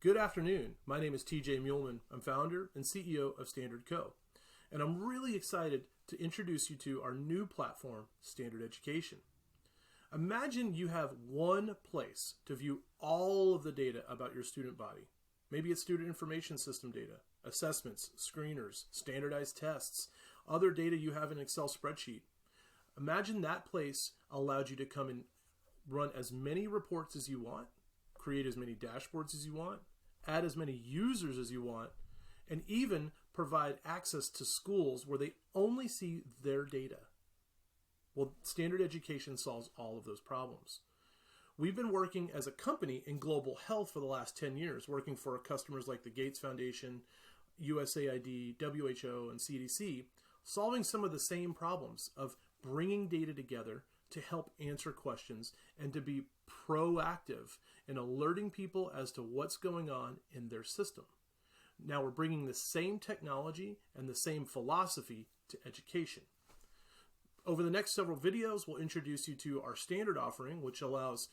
Good afternoon. My name is TJ Muehlman. I'm founder and CEO of Standard Co. And I'm really excited to introduce you to our new platform, Standard Education. Imagine you have one place to view all of the data about your student body. Maybe it's student information system data, assessments, screeners, standardized tests, other data you have in an Excel spreadsheet. Imagine that place allowed you to come and run as many reports as you want, create as many dashboards as you want, add as many users as you want, and even provide access to schools where they only see their data. Well, Standard Education solves all of those problems. We've been working as a company in global health for the last 10 years, working for customers like the Gates Foundation, USAID, WHO, and CDC, solving some of the same problems of bringing data together to help answer questions and to be proactive in alerting people as to what's going on in their system. Now we're bringing the same technology and the same philosophy to education. Over the next several videos, we'll introduce you to our standard offering, which allows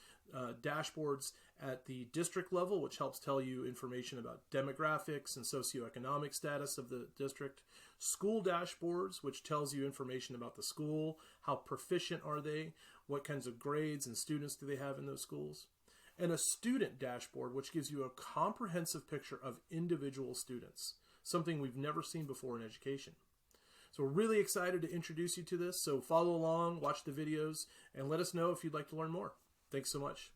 dashboards at the district level, which helps tell you information about demographics and socioeconomic status of the district. School dashboards, which tells you information about the school, how proficient are they, what kinds of grades and students do they have in those schools. And a student dashboard, which gives you a comprehensive picture of individual students, something we've never seen before in education. So we're really excited to introduce you to this. So follow along, watch the videos, and let us know if you'd like to learn more. Thanks so much.